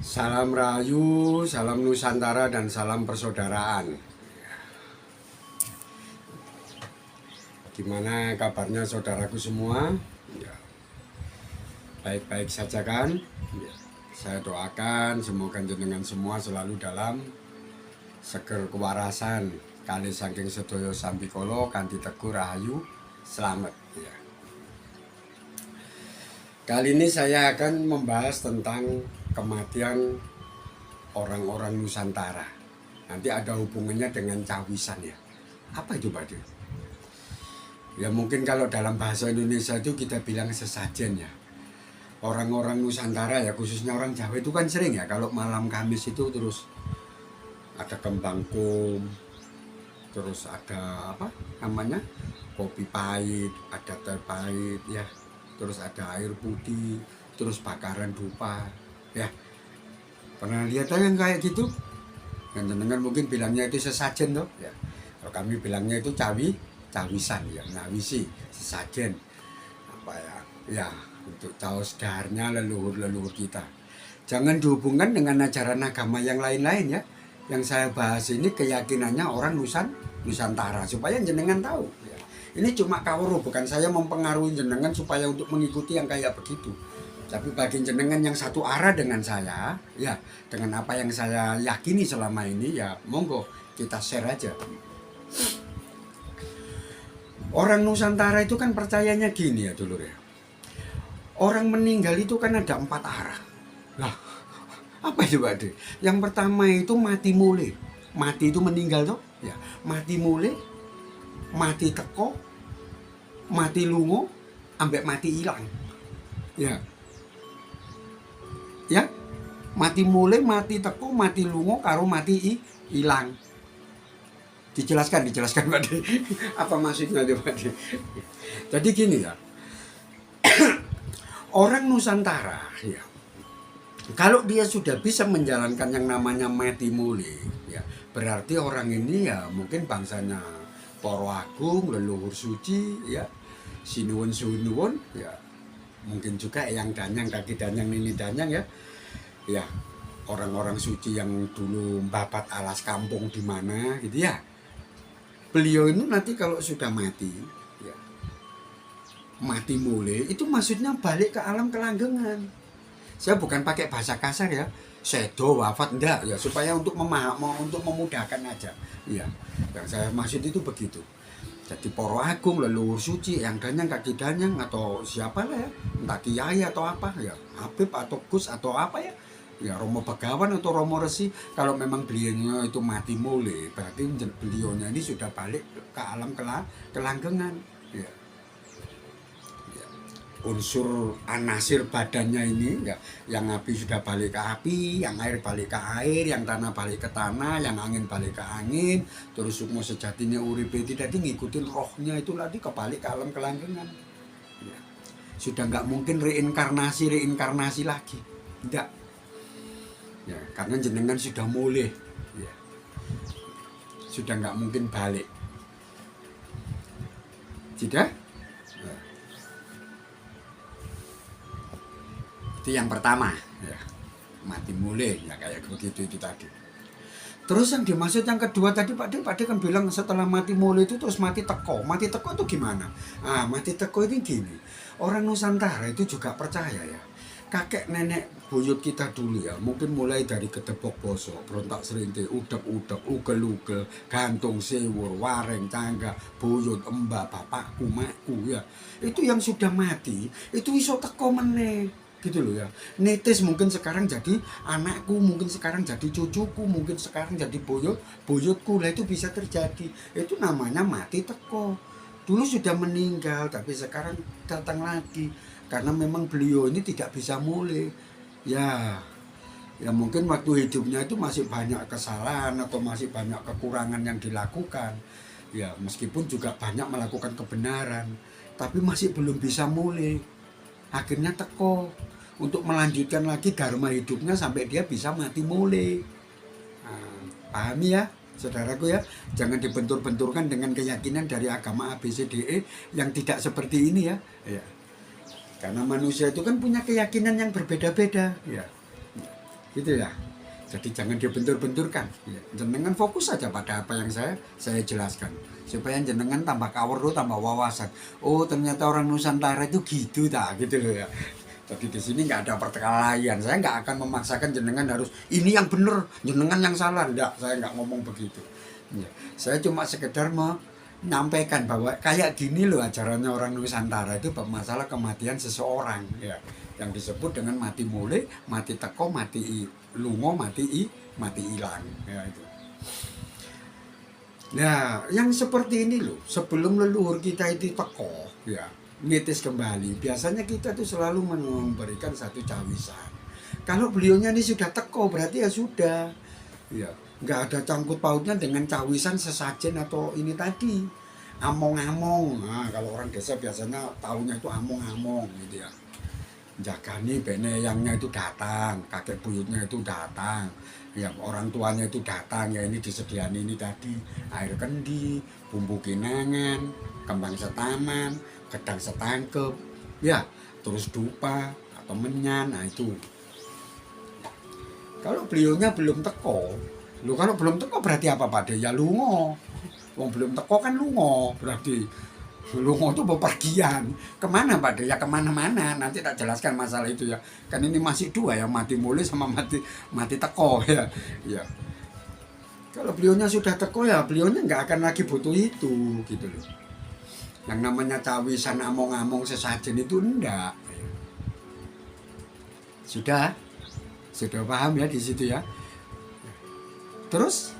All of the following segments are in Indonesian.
Salam Rahayu, salam Nusantara, dan salam persaudaraan. Gimana kabarnya saudaraku semua? Ya, baik-baik saja kan? Ya, saya doakan semoga jenengan semua selalu dalam seger kewarasan kali saking sedoyo sambikolo kanthi teguh rahayu selamat. Ya. Kali ini saya akan membahas tentang kematian orang-orang Nusantara. Nanti ada hubungannya dengan cawisan ya. Apa itu Pak De? Ya mungkin kalau dalam bahasa Indonesia itu kita bilang sesajen ya. Orang-orang Nusantara ya khususnya orang Jawa itu kan sering ya kalau malam Kamis itu terus ada kembang kum, terus ada apa namanya kopi pahit, ada teh pahit ya, terus ada air putih, terus bakaran dupa ya. Pernah lihat yang kayak gitu? Yang jenengan mungkin bilangnya itu sesajen toh ya. Kalau kami bilangnya itu cawisan ya, ngawisi sesajen apa ya? Ya, untuk caos darnya leluhur-leluhur kita. Jangan dihubungkan dengan ajaran agama yang lain-lain ya. Yang saya bahas ini keyakinannya orang Nusantara supaya jenengan tahu ya. Ini cuma kawruh, bukan saya mempengaruhi jenengan supaya untuk mengikuti yang kayak begitu. Tapi bagi jenengan yang satu arah dengan saya, ya dengan apa yang saya yakini selama ini, ya monggo kita share aja. Orang Nusantara itu kan percayanya gini ya dulur ya. Orang meninggal itu kan ada 4 arah. Lah, apa itu Pak De? Yang pertama itu mati mule. Mati itu meninggal toh? Ya, mati mule, mati teko, mati lungo, ambek mati hilang. Ya. Ya. Mati mule, mati teko, mati lungo karo mati hilang. Dijelaskan Pak De. Apa maksudnya itu Pak De? Jadi gini ya. Orang Nusantara ya. Kalau dia sudah bisa menjalankan yang namanya mati mule, ya berarti orang ini ya mungkin bangsanya Poro Agung, leluhur suci, ya sinuwun sunuwun, ya mungkin juga Eyang Danyang, Kaki Danyang, Nini Danyang ya orang-orang suci yang dulu babat alas kampung di mana gitu ya. Beliau itu nanti kalau sudah mati, ya mati mule itu maksudnya balik ke alam kelanggengan. Saya bukan pakai bahasa kasar ya, sedo wafat enggak ya, supaya untuk untuk memudahkan aja. Iya, yang saya maksud itu begitu. Jadi Poro Agung, leluhur suci, yang Danyang, Kaki Danyang atau siapa lah ya, entah kiai atau apa ya, Habib atau Gus atau apa ya, ya Romo Begawan atau Romo Resi. Kalau memang beliaunya itu mati mule, berarti beliaunya ini sudah balik ke alam kelanggengan. Ya. Unsur anasir badannya ini ya, yang api sudah balik ke api, yang air balik ke air, yang tanah balik ke tanah, yang angin balik ke angin, terus sukmo sejatinya uripe tidak ngikutin rohnya itu tadi kebalik ke alam kelanggengan ya. Sudah nggak mungkin reinkarnasi lagi, tidak ya, karena jenengan sudah mulih ya. Sudah nggak mungkin balik, tidak. Itu yang pertama ya, mati mule ya kayak begitu itu tadi. Terus yang dimaksud yang kedua tadi Pak De kan bilang setelah mati mule itu terus mati teko. Mati teko itu gimana? Mati teko ini gini, orang Nusantara itu juga percaya ya, kakek nenek buyut kita dulu ya, mungkin mulai dari Gedebok Boso, Berontak Serintil, Udek-udek, ugel-ugel, Gantung Sewur, Wareng, Cangga, buyut, embak, bapakku, makku ya, itu yang sudah mati itu iso teko meneh gitu loh ya. Netes mungkin sekarang jadi anakku, mungkin sekarang jadi cucuku, mungkin sekarang jadi buyutku lah, itu bisa terjadi. Itu namanya mati teko. Dulu sudah meninggal tapi sekarang datang lagi karena memang beliau ini tidak bisa mulih ya. Ya mungkin waktu hidupnya itu masih banyak kesalahan atau masih banyak kekurangan yang dilakukan ya, meskipun juga banyak melakukan kebenaran tapi masih belum bisa mulih, akhirnya teko untuk melanjutkan lagi dharma hidupnya sampai dia bisa mati mule. Pahami ya saudaraku ya, jangan dibentur-benturkan dengan keyakinan dari agama ABCDE yang tidak seperti ini ya. Karena manusia itu kan punya keyakinan yang berbeda-beda ya. gitu ya. Jadi jangan dibentur-benturkan. Ya. Jenengan fokus saja pada apa yang saya jelaskan, supaya jenengan tambah kawero, tambah wawasan. Oh ternyata orang Nusantara itu gitu tak, gitu loh ya. Jadi di sini nggak ada perkelahian. Saya nggak akan memaksakan jenengan harus ini yang benar, jenengan yang salah. Enggak, saya nggak ngomong begitu. Ya. Saya cuma sekedar menyampaikan bahwa kayak gini loh ajarannya orang Nusantara itu masalah kematian seseorang ya, yang disebut dengan mati mule, mati teko, lungo, mati hilang ya itu. Nah, yang seperti ini loh, sebelum leluhur kita itu teko ya, nitis kembali, biasanya kita tuh selalu memberikan satu cawisan. Kalau beliaunya ini sudah teko berarti ya sudah ya, nggak ada cangkut pautnya dengan cawisan sesajen atau ini tadi among-among. Nah, kalau orang desa biasanya tahunya itu among-among gitu ya, jagani beneyangnya itu datang, kakek buyutnya itu datang ya, orang tuanya itu datang ya, ini disediani ini tadi air kendi, bumbu kinangan, kembang setaman, gedang setangkep ya, terus dupa atau menyan. Nah itu kalau beliaunya belum teko. Lu kalau belum teko berarti apa Pak De? Ya lungo. Wong belum teko kan lungo, berarti lungo itu bepergian. Kemana Pak De? Ya kemana-mana. Nanti tak jelaskan masalah itu ya. Kan ini masih dua ya, mati mule sama mati teko ya. Ya. Kalau beliaunya sudah teko ya beliaunya nggak akan lagi butuh itu gitu loh. Yang namanya cawisan among-among sesajen itu enggak. Sudah paham ya di situ ya. Terus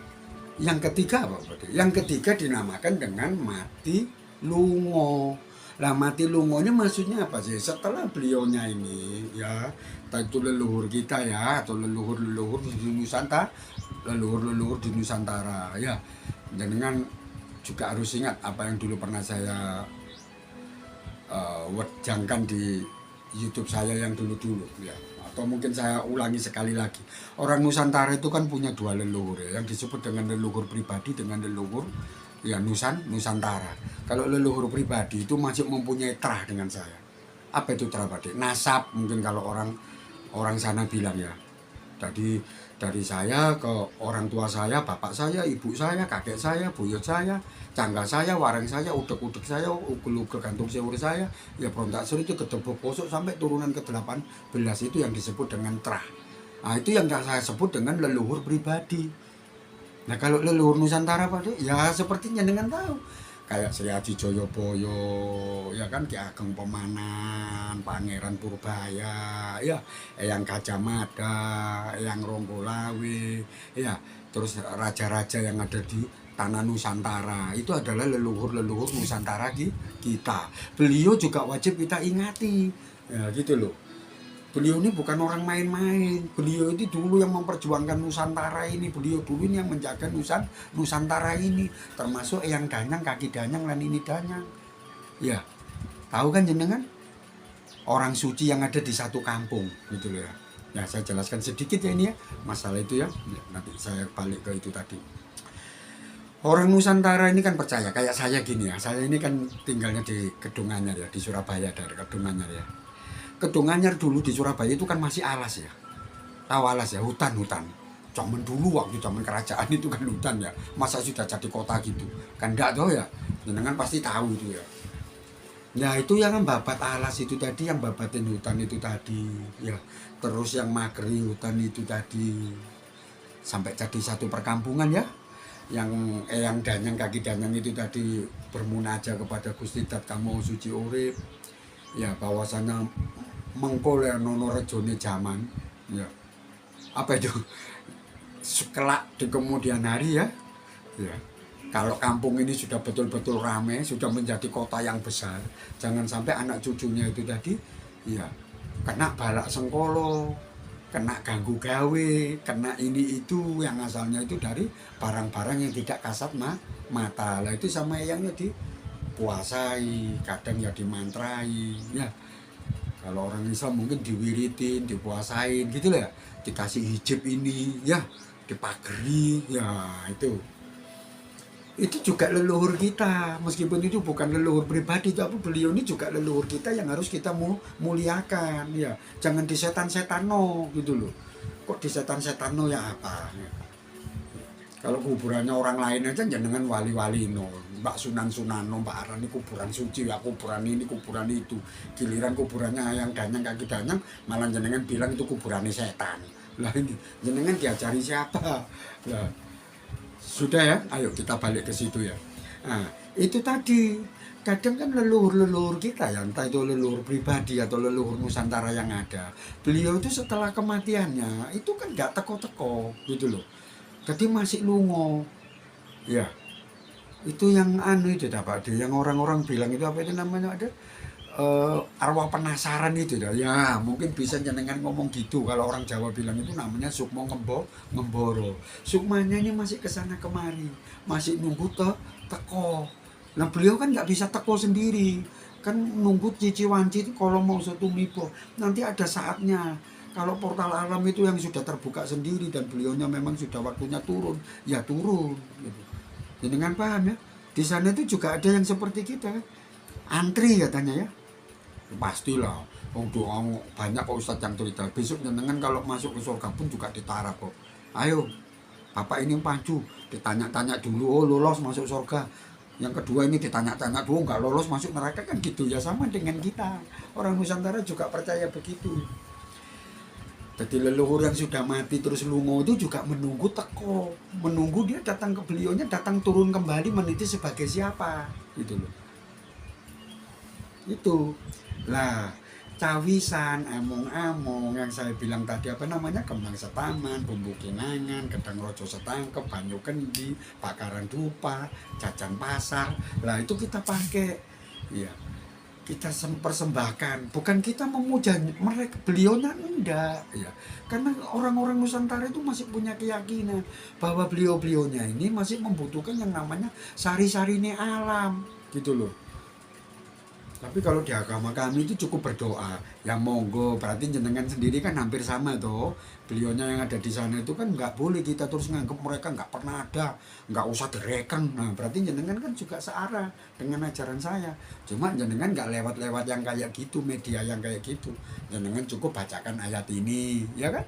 yang ketiga apa? Yang ketiga dinamakan dengan mati lungo. Lah mati lungonya maksudnya apa sih? Setelah beliaunya ini ya, itu leluhur kita ya, atau leluhur di Nusantara, leluhur di Nusantara ya. Dengan juga harus ingat apa yang dulu pernah saya wejangkan di YouTube saya yang dulu ya. Atau mungkin saya ulangi sekali lagi. Orang Nusantara itu kan punya dua leluhur ya, yang disebut dengan leluhur pribadi dengan leluhur ya Nusantara. Kalau leluhur pribadi itu masih mempunyai terah dengan saya. Apa itu terah Pak? Nasab mungkin kalau orang sana bilang ya. Jadi dari saya ke orang tua saya, bapak saya, ibu saya, kakek saya, buyut saya, cangga saya, wareng saya, udek-udek saya, ugel-ugel gantung seur saya, ya berontak sur itu gedebok posok sampai turunan ke-18 itu yang disebut dengan terah. Nah itu yang saya sebut dengan leluhur pribadi. Nah kalau leluhur Nusantara Pak, ya sepertinya dengan tahu. Kayak Sri Aji Joyoboyo, ya kan, Ki Ageng Pemanan, Pangeran Purbaya, ya, Eyang Gajah Mada, Eyang Ronggolawe, ya, terus raja-raja yang ada di tanah Nusantara, itu adalah leluhur-leluhur Nusantara kita. Beliau juga wajib kita ingati, ya gitu loh. Beliau ini bukan orang main-main. Beliau itu dulu yang memperjuangkan Nusantara ini. Beliau dulu ini yang menjaga Nusantara ini. Termasuk yang Danyang, kaki Danyang, dan ini Danyang. Ya, tahu kan jenengan? Orang suci yang ada di satu kampung, gitu loh ya. Ya, saya jelaskan sedikit ya ini ya, masalah itu ya. Nanti saya balik ke itu tadi. Orang Nusantara ini kan percaya, kayak saya gini ya. Saya ini kan tinggalnya di Kedunganyar ya, di Surabaya, dari Kedunganyar ya. Kedunganyar dulu di Surabaya itu kan masih alas ya. Tahu alas ya, hutan. Zaman dulu waktu zaman kerajaan itu kan hutan ya. Masa sudah jadi kota gitu? Kan enggak tahu ya. Jenengan pasti tahu itu ya. Nah itu yang babat alas itu tadi, yang babatin hutan itu tadi ya. Terus yang mageri hutan itu tadi. Sampai jadi satu perkampungan ya. Yang Eyang Danyang, kaki Danyang itu tadi bermunajat kepada Gusti Dat Kang Suci Urip. Ya bahwasanya mengko nono rejone zaman ya, apa itu kelak di kemudian hari ya, ya kalau kampung ini sudah betul-betul ramai, sudah menjadi kota yang besar, jangan sampai anak cucunya itu tadi ya kena balak sengkolo, kena ganggu gawe, kena ini itu yang asalnya itu dari barang-barang yang tidak kasat mata. Lah itu sama eyangnya dipuasai, kadang ya dimantrai ya. Kalau orang Islam mungkin diwiritin, dipuasain gitu lah ya. Dikasih hijab ini ya, dipageri ya itu. Itu juga leluhur kita, meskipun itu bukan leluhur pribadi, tapi beliau ini juga leluhur kita yang harus kita muliakan ya. Jangan disetan-setan no gitu loh. kok di setan-setan no ya apa? Kalau kuburannya orang lain aja jenengan wali-wali no, Mbak Sunan no, Mbak Arani kuburan suci, ya kuburan ini, kuburan itu. Giliran kuburannya yang danyang kaki danyang, malah jenengan bilang itu kuburannya setan. Lah ini jenengan diajari siapa? Lah sudah ya, ayo kita balik ke situ ya. Nah, itu tadi kadang kan leluhur-leluhur kita ya, entah itu leluhur pribadi atau leluhur Nusantara yang ada, beliau itu setelah kematiannya itu kan nggak teko-teko gitu loh, jadi masih lungo ya. Itu yang anu itu Pak De, yang orang-orang bilang itu apa itu namanya ada arwah penasaran itu dah ya, mungkin bisa jenengan ngomong gitu. Kalau orang Jawa bilang itu namanya sukmo ngemboro, sukmanya ini masih kesana kemari, masih nunggu teko. Nah beliau kan nggak bisa teko sendiri, kan nunggu cici wanci itu kalau mau satu mipo nanti ada saatnya. Kalau portal alam itu yang sudah terbuka sendiri dan beliaunya memang sudah waktunya turun, ya turun. Gitu. Jadi kan paham ya? Di sana itu juga ada yang seperti kita, antri katanya ya. Pastilah, doa banyak kok Ustadz yang cerita. Besok jenengan kalau masuk ke surga pun juga ditara kok. Ayo, Bapak ini pacu, ditanya-tanya dulu, oh lolos masuk surga. Yang kedua ini ditanya-tanya dulu, nggak lolos masuk neraka kan gitu ya, sama dengan kita. Orang Nusantara juga percaya begitu. Jadi leluhur yang sudah mati terus lungo itu juga menunggu teko, menunggu dia datang ke beliaunya, datang turun kembali meniti sebagai siapa, gitu loh. Itu lah cawisan, among-among yang saya bilang tadi apa namanya, kembang setaman, bumbu kinangan, gedang rojo setangkep, banyu kendi, bakaran dupa, jajan pasar. Lah itu kita pakai, ya kita persembahkan, bukan kita memuja mereka, beliaunya enggak ya, karena orang-orang Nusantara itu masih punya keyakinan bahwa beliau-beliaunya ini masih membutuhkan yang namanya sari-sarine alam gitu loh. Tapi kalau di agama kami itu cukup berdoa, ya monggo, berarti jenengan sendiri kan hampir sama toh. Beliaunya yang ada di sana itu kan nggak boleh kita terus nganggep mereka nggak pernah ada, nggak usah direken. Nah berarti jenengan kan juga searah dengan ajaran saya. Cuma jenengan nggak lewat-lewat yang kayak gitu, media yang kayak gitu. Jenengan cukup bacakan ayat ini, ya kan?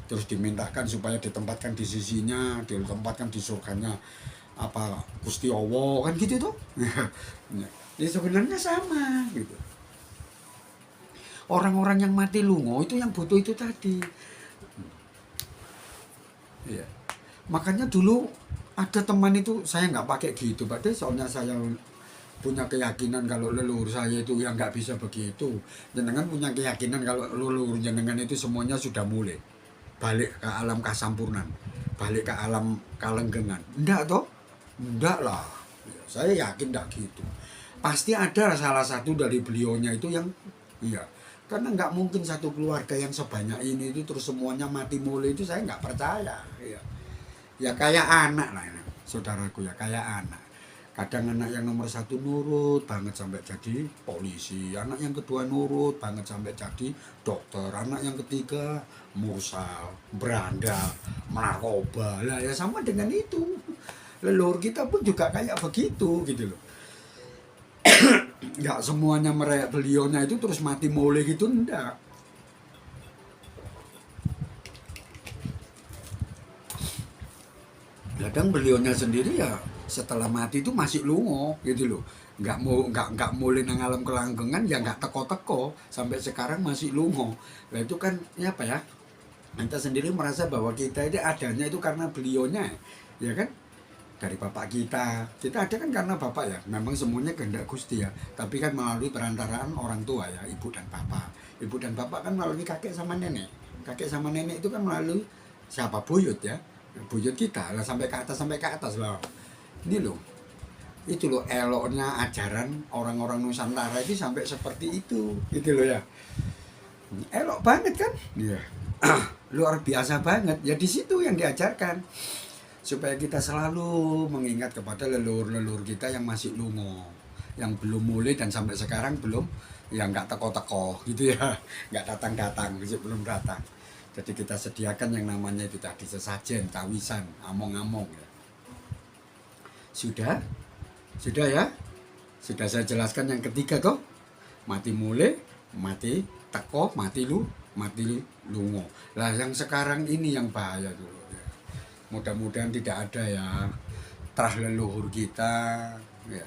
Terus dimintakan supaya ditempatkan di sisinya, ditempatkan di surganya apa Gusti Allah kan gitu tuh. Ya sebenarnya sama gitu. Orang-orang yang mati lungo itu yang butuh itu tadi. Ya. Makanya dulu ada teman itu, saya nggak pakai gitu Pak De, soalnya saya punya keyakinan kalau leluhur saya itu yang nggak bisa begitu. Jenengan punya keyakinan kalau leluhur jenengan itu semuanya sudah mulai balik ke alam kasampurnan, balik ke alam kalenggengan. Enggak toh? Enggak lah. Saya yakin enggak gitu. Pasti ada salah satu dari beliaunya itu yang iya, karena nggak mungkin satu keluarga yang sebanyak ini itu terus semuanya mati mulai, itu saya nggak percaya iya. Ya kayak anak lah ini, saudaraku ya, kayak anak. Kadang anak yang nomor satu nurut banget sampai jadi polisi, anak yang kedua nurut banget sampai jadi dokter, anak yang ketiga mursal, berandal, narkoba lah ya, sama dengan itu. Leluhur kita pun juga kayak begitu gitu loh. Nggak semuanya mereka beliaunya itu terus mati mulai gitu, enggak. Kadang beliaunya sendiri ya setelah mati itu masih lungo gitu loh, nggak mulai nang alam kelanggengan ya, nggak teko-teko sampai sekarang masih lungo. Nah itu kan ya apa ya, kita sendiri merasa bahwa kita ini adanya itu karena beliaunya ya kan, dari bapak kita ada kan karena bapak ya, memang semuanya kehendak Gusti ya, tapi kan melalui perantaraan orang tua ya, ibu dan bapak kan melalui kakek sama nenek itu kan melalui siapa, buyut ya, buyut kita lah, sampai ke atas lah. Ini loh, itu loh eloknya ajaran orang-orang Nusantara itu sampai seperti itu gitu loh ya, elok banget kan iya. Luar biasa banget ya, di situ yang diajarkan supaya kita selalu mengingat kepada leluhur-leluhur kita yang masih lungo, yang belum mulai dan sampai sekarang belum, ya nggak teko-teko gitu ya, nggak datang-datang, belum datang. Jadi kita sediakan yang namanya itu tadi sesajen, cawisan, among-among ya. Sudah ya, sudah saya jelaskan yang ketiga toh, mati mulai, mati teko, mati lungo. Lah yang sekarang ini yang bahaya dulu ya. Mudah-mudahan tidak ada ya terah leluhur kita ya,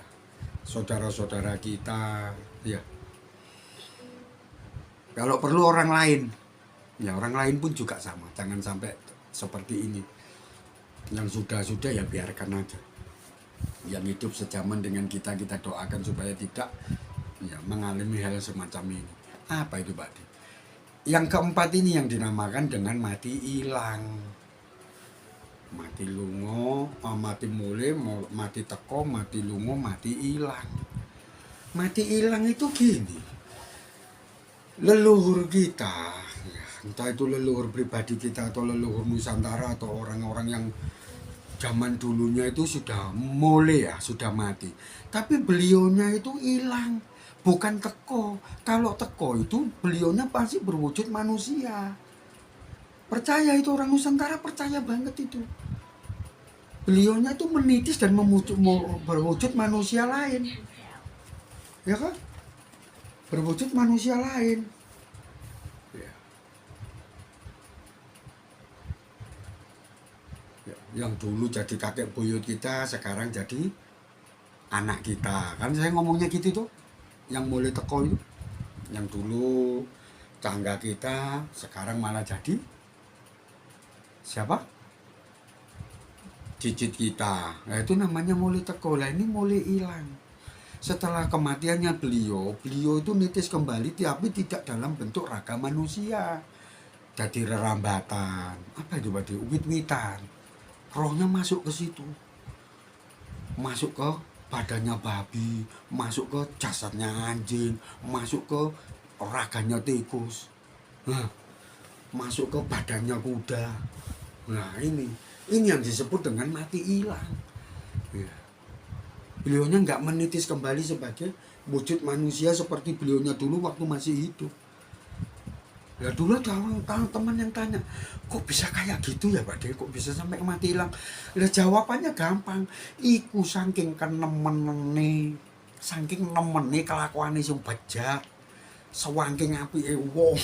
saudara-saudara kita ya. Kalau perlu orang lain, ya orang lain pun juga sama. Jangan sampai seperti ini. Yang sudah-sudah ya biarkan aja. Yang hidup sejaman dengan kita, kita doakan supaya tidak ya mengalami hal semacam ini. Apa itu Pak Di? Yang keempat ini yang dinamakan dengan mati hilang. Mati lungo, mati mule, mati teko, mati lungo, mati hilang. Mati hilang itu gini. Leluhur kita, ya, entah itu leluhur pribadi kita atau leluhur Nusantara atau orang-orang yang zaman dulunya itu sudah mulai ya, sudah mati. Tapi beliaunya itu hilang, bukan teko. Kalau teko itu beliaunya pasti berwujud manusia. Percaya itu orang Nusantara, percaya banget itu. Beliaunya itu menitis dan berwujud manusia lain. Ya kan? Berwujud manusia lain. Ya. Ya. Yang dulu jadi kakek buyut kita, sekarang jadi anak kita. Kan saya ngomongnya gitu tuh. Yang mulai teko itu. Yang dulu tangga kita, sekarang malah jadi siapa? Cicit kita. Nah itu namanya mulai teko. Lah ini mulai hilang. Setelah kematiannya beliau itu nitis kembali tapi tidak dalam bentuk raga manusia. Jadi rerambatan. Apa itu Pak? Wit-witan. Rohnya masuk ke situ. Masuk ke badannya babi, masuk ke jasadnya anjing, masuk ke raganya tikus. Nah, masuk ke badannya kuda. Nah, ini yang disebut dengan mati hilang. Ya. Beliaunya nggak menitis kembali sebagai wujud manusia seperti beliaunya dulu waktu masih hidup. Ya dulu ada teman yang tanya, kok bisa kayak gitu ya Pak De, kok bisa sampai mati hilang? Lah jawabannya gampang, iku saking nemenene kelakuane sing bejat, sewangking apike wong.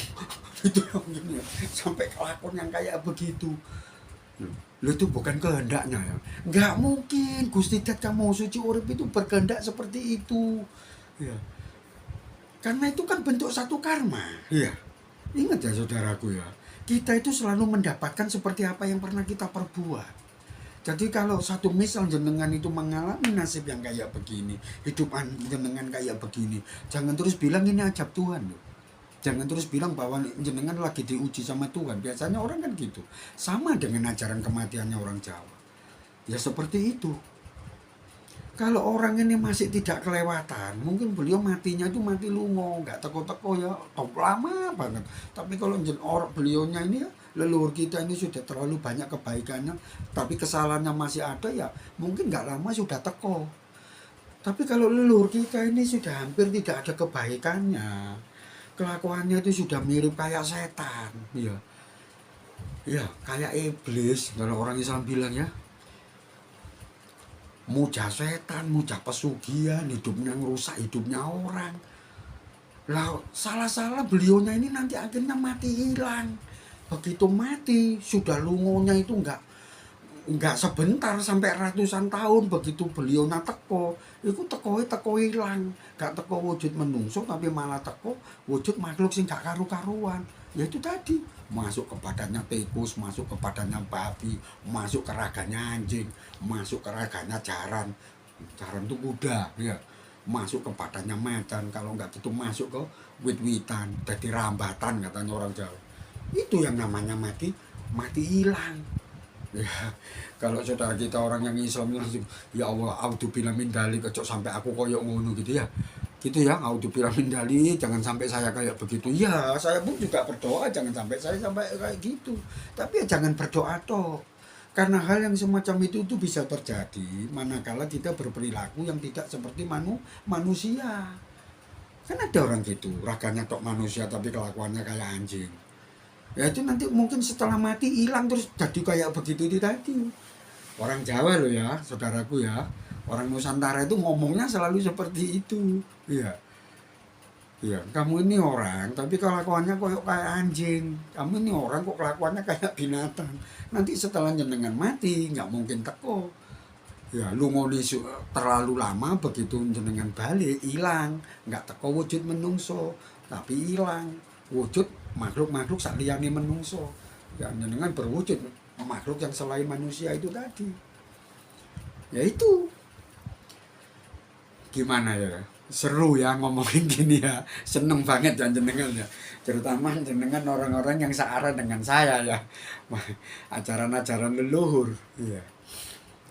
Itu ya, sampai kelakuan yang kayak begitu. Lo itu bukan kehendaknya ya. Nggak mungkin Gusti Dat Kang Suci Urip itu berkehendak seperti itu. Ya. Karena itu kan bentuk satu karma. Ya. Ingat ya saudaraku ya. Kita itu selalu mendapatkan seperti apa yang pernah kita perbuat. Jadi kalau satu misal jenengan itu mengalami nasib yang kayak begini, hidup jenengan kayak begini, jangan terus bilang ini ajab Tuhan loh. Jangan terus bilang bahwa jenengan lagi diuji sama Tuhan. Biasanya orang kan gitu. Sama dengan ajaran kematiannya orang Jawa. Ya seperti itu. Kalau orang ini masih tidak kelewatan, mungkin beliau matinya itu mati lungo, nggak teko-teko ya, lama banget. Tapi kalau orang beliaunya ini ya, leluhur kita ini sudah terlalu banyak kebaikannya, tapi kesalahannya masih ada ya, mungkin nggak lama sudah teko. Tapi kalau leluhur kita ini sudah hampir tidak ada kebaikannya, kelakuannya itu sudah mirip kayak setan, ya kayak iblis kalau orang Islam bilang ya, muja setan, muja pesugihan, hidupnya ngerusak hidupnya orang. Lah salah-salah beliaunya ini nanti akhirnya mati hilang. Begitu mati sudah lungonya itu enggak sebentar sampai ratusan tahun. Begitu beliaunya teko, itu teko hilang. Gak teko wujud menungso tapi malah teko wujud makhluk sing gak karu-karuan. Ya itu tadi, masuk ke badannya tikus, masuk ke badannya babi, masuk ke raganya anjing, masuk ke raganya jaran itu kuda ya, masuk ke badannya macan, kalau enggak gitu masuk ke wit-witan, jadi rambatan katanya orang Jawa. Itu yang namanya mati hilang. Ya, kalau saudara kita orang yang Islam langsung ya Allah auzubillah min dzalik, kocok sampai aku koyok ngono gitu ya. Gitu ya, auzubillah min dzalik, jangan sampai saya kayak begitu. Ya, saya pun juga berdoa jangan sampai saya sampai kayak gitu. Tapi ya jangan berdoa toh. Karena hal yang semacam itu bisa terjadi manakala kita berperilaku yang tidak seperti manusia. Kan ada orang gitu, raganya tok manusia tapi kelakuannya kayak anjing. Ya itu nanti mungkin setelah mati hilang terus jadi kayak begitu itu tadi. Orang Jawa loh ya, saudaraku ya. Orang Nusantara itu ngomongnya selalu seperti itu. Iya. Ya, kamu ini orang, tapi kelakuannya kok kayak anjing. Kamu ini orang kok kelakuannya kayak binatang. Nanti setelah jenengan mati, nggak mungkin teko. Ya, lu ngoni terlalu lama begitu jenengan balik, hilang. Nggak teko wujud menungso, tapi hilang. Wujud makhluk-makhluk sak liyane menungso. Ya, jenengan berwujud makhluk yang selain manusia itu tadi. Ya itu, gimana ya? Seru ya ngomongin gini ya, seneng banget ya jenengan ya, terutama jenengan orang-orang yang searah dengan saya ya. Ajaran-ajaran leluhur, iya.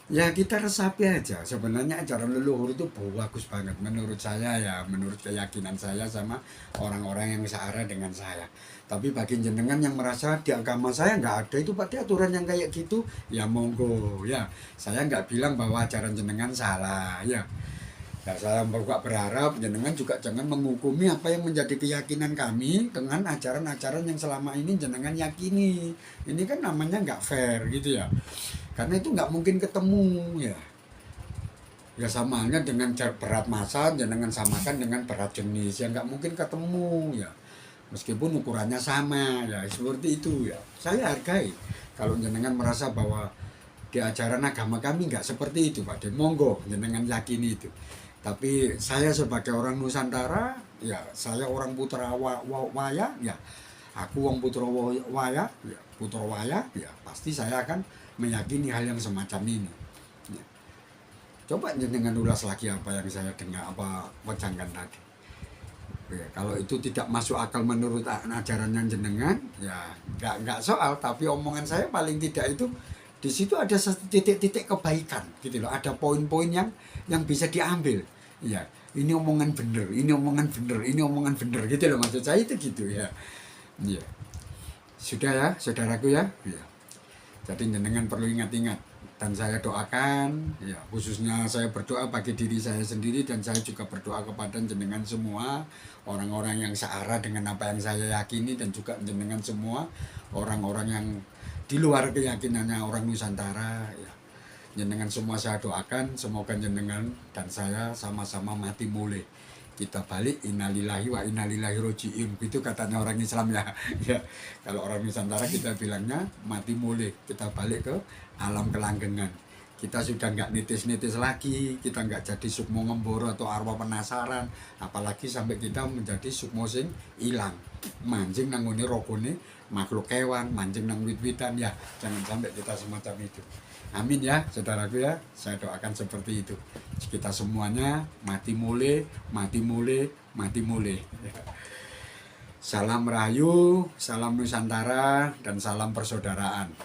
Ya kita resapi aja, sebenarnya ajaran leluhur itu bagus banget menurut saya ya, menurut keyakinan saya sama orang-orang yang searah dengan saya. Tapi bagi jenengan yang merasa di agama saya nggak ada itu pada aturan yang kayak gitu, ya monggo ya. Saya nggak bilang bahwa ajaran jenengan salah ya. Ya, saya juga berharap jenengan juga jangan menghukumi apa yang menjadi keyakinan kami dengan ajaran-ajaran yang selama ini jenengan yakini. Ini kan namanya nggak fair gitu ya. Karena itu nggak mungkin ketemu ya. Ya sama halnya dengan berat massa jenengan samakan dengan berat jenis yang nggak mungkin ketemu ya. Meskipun ukurannya sama ya seperti itu ya. Saya hargai kalau jenengan merasa bahwa di ajaran agama kami nggak seperti itu Pak De, monggo jenengan yakini itu. Tapi saya sebagai orang Nusantara, ya saya orang Putra Waya, ya aku orang Putra Waya, ya Putra Waya, ya pasti saya akan meyakini hal yang semacam ini. Ya. Coba jenengan ulas lagi apa yang saya dengar, apa wacangkan tadi. Ya, kalau itu tidak masuk akal menurut ajarannya jenengan, ya nggak soal. Tapi omongan saya paling tidak itu di situ ada titik-titik kebaikan, gitu loh. Ada poin-poin yang bisa diambil. Ya, ini omongan bener, ini omongan bener, ini omongan bener, gitu loh maksud saya itu gitu ya. Ya, sudah ya, saudaraku ya. Ya. Jadi jenengan perlu ingat-ingat dan saya doakan ya, khususnya saya berdoa bagi diri saya sendiri dan saya juga berdoa kepada jenengan semua orang-orang yang searah dengan apa yang saya yakini dan juga jenengan semua orang-orang yang di luar keyakinannya orang Nusantara ya. Jenengan semua saya doakan semoga jenengan dan saya sama-sama mati mulih. Kita balik innalillahi wa innalillahi roji'un, itu katanya orang Islam ya. Ya, kalau orang Nusantara kita bilangnya mati mulih, kita balik ke alam kelanggengan. Kita sudah nggak nitis-nitis lagi, kita nggak jadi sukmo ngemboro atau arwah penasaran, apalagi sampai kita menjadi sukmo sing hilang, mancing nang ngene rokone makhluk kewan, mancing nang wit-witan ya, jangan sampai kita semacam itu. Amin ya saudaraku ya, saya doakan seperti itu. Kita semuanya mati mulih, mati mulih, mati mulih. Salam Rahayu, salam Nusantara, dan salam persaudaraan.